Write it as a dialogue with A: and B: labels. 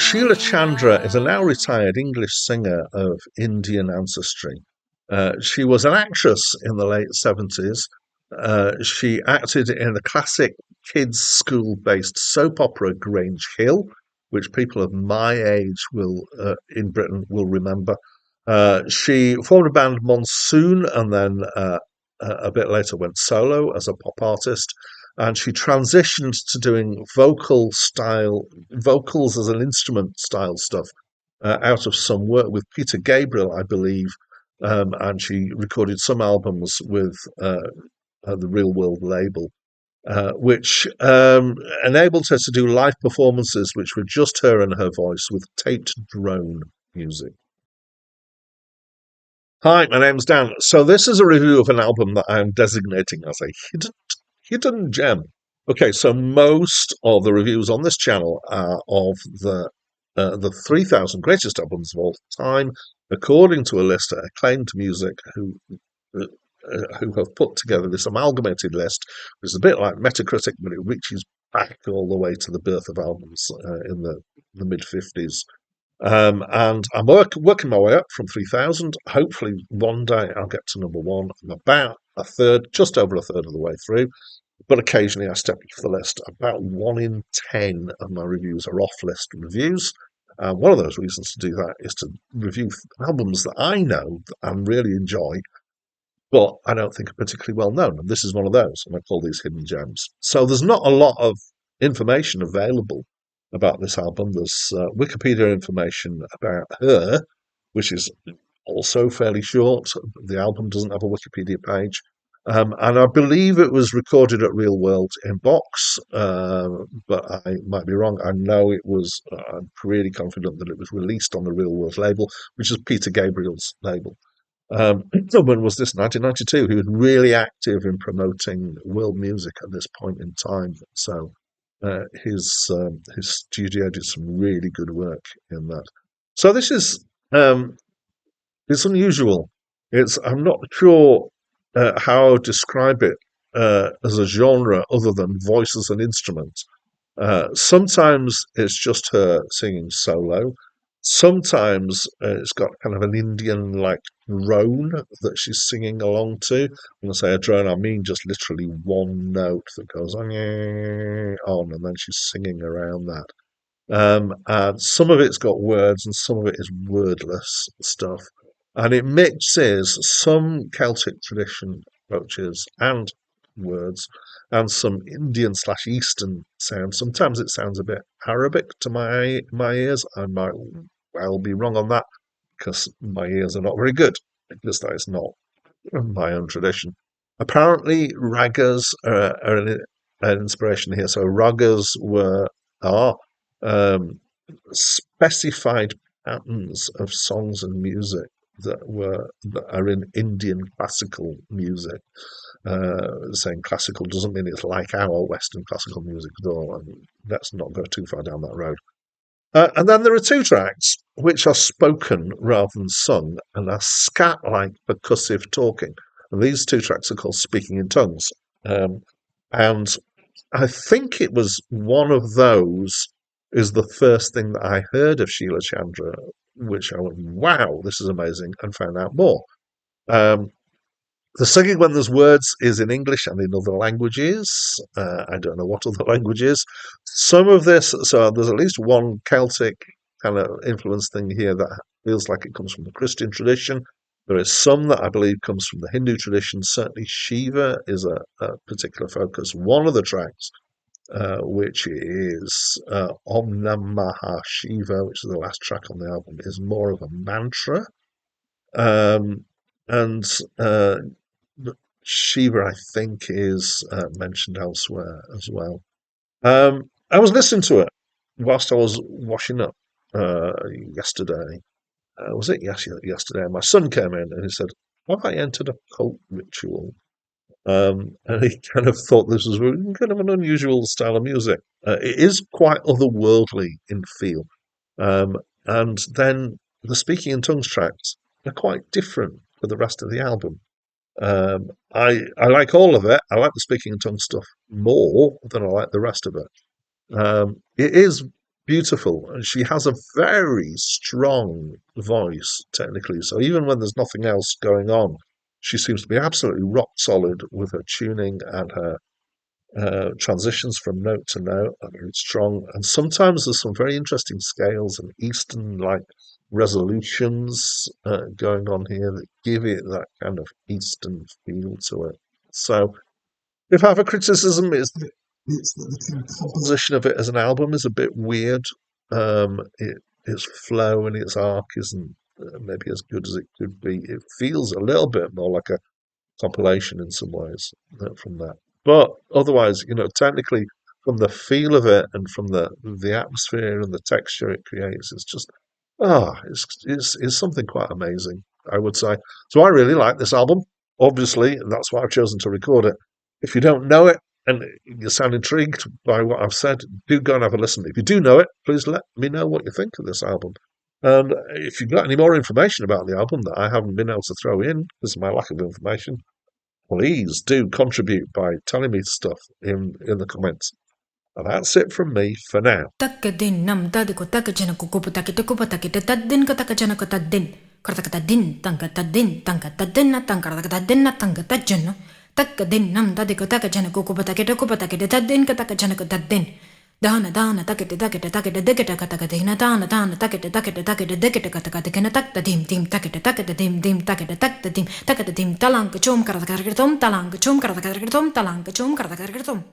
A: Sheila Chandra is a now retired English singer of Indian ancestry. She was an actress in the late 70s. She acted in the classic kids' school based soap opera Grange Hill, which people of my age will in Britain will remember. She formed a band Monsoon and then a bit later went solo as a pop artist. And she transitioned to doing vocals as an instrument style stuff out of some work with Peter Gabriel, I believe. And she recorded some albums with the Real World label, which enabled her to do live performances, which were just her and her voice with taped drone music. Hi, my name's Dan. So this is a review of an album that I'm designating as a hidden gem. Okay, so most of the reviews on this channel are of the 3,000 greatest albums of all time, according to a list at Acclaimed Music, uh, who have put together this amalgamated list, which is a bit like Metacritic, but it reaches back all the way to the birth of albums in the mid 50s. And I'm working my way up from 3,000. Hopefully, one day I'll get to number one. I'm about a third, just over a third of the way through. But occasionally I step off the list. About 1 in 10 of my reviews are off list reviews. One of those reasons to do that is to review albums that I know that I really enjoy, but I don't think are particularly well known. And this is one of those, and I call these hidden gems. So there's not a lot of information available about this album. There's Wikipedia information about her, which is also fairly short. The album doesn't have a Wikipedia page. And I believe it was recorded at Real World in box, but I might be wrong. I know it was, I'm pretty confident that it was released on the Real World label, which is Peter Gabriel's label. When was this? 1992. He was really active in promoting world music at this point in time. So his studio did some really good work in that. So this is it's unusual. I'm not sure how I would describe it as a genre other than voice as an instrument. Sometimes it's just her singing solo. Sometimes it's got kind of an Indian like drone that she's singing along to. When I say a drone, I mean just literally one note that goes on, and then she's singing around that. And some of it's got words and some of it is wordless stuff. And it mixes some Celtic tradition approaches and words and some Indian slash Eastern sounds. Sometimes it sounds a bit Arabic to my ears. I might well be wrong on that because my ears are not very good, because that is not my own tradition. Apparently, ragas are an inspiration here. So ragas are um, specified patterns of songs and music that are in Indian classical music. Saying classical doesn't mean it's like our Western classical music at all. And let's not go too far down that road. And then there are two tracks which are spoken rather than sung and are scat-like percussive talking. And these two tracks are called Speaking in Tongues. And I think it was one of those is the first thing that I heard of Sheila Chandra, which I went, wow, this is amazing, and found out more. Um, the singing when there's words is in English and in other languages. I don't know what other languages. Some of this, so there's at least one Celtic kind of influence thing here that feels like it comes from the Christian tradition. There is some that I believe comes from the Hindu tradition. Certainly Shiva is a particular focus. One of the tracks, which is Om Namaha Shiva, which is the last track on the album, is more of a mantra. Um, and Shiva, I think, is mentioned elsewhere as well. I was listening to it whilst I was washing up yesterday. Was it yesterday? My son came in and he said, "Have I entered a cult ritual?" And he kind of thought this was kind of an unusual style of music. It is quite otherworldly in feel. And then the Speaking in Tongues tracks are quite different for the rest of the album. I like all of it. I like the Speaking in Tongues stuff more than I like the rest of it. It is beautiful. And she has a very strong voice, technically. So even when there's nothing else going on, she seems to be absolutely rock solid with her tuning and her transitions from note to note are very strong. And sometimes there's some very interesting scales and Eastern like resolutions going on here that give it that kind of Eastern feel to it. So if I have a criticism, it's that the kind of composition of it as an album is a bit weird. Its flow and its arc isn't maybe as good as it could be. It feels a little bit more like a compilation in some ways from that. But otherwise, technically, from the feel of it and from the atmosphere and the texture it creates, it's just it's something quite amazing, I would say. So I really like this album, obviously, and that's why I've chosen to record it. If you don't know it and you sound intrigued by what I've said, do go and have a listen. If you do know it, please let me know what you think of this album. And if you've got any more information about the album that I haven't been able to throw in because of my lack of information, please do contribute by telling me stuff in the comments. And that's it from me for now.
B: Takadin nam tadiko takajana kukuputakita kupatakita tadin katakajana katadin. Kartakatadin tankatadin tankatadin tankarakatadin tankatajana. Takadin nam tadiko takajana kukuputakita kupatakita tadin katakajana katadin. Dana dana takita takita takita dekita katakadina dana dana takita takita takita dekita katakatikina taktadim dim takita takita dim dim takita taktadim takata dim talanka chom karakaratom talanka chom karakaratom talanka chom karakaratom.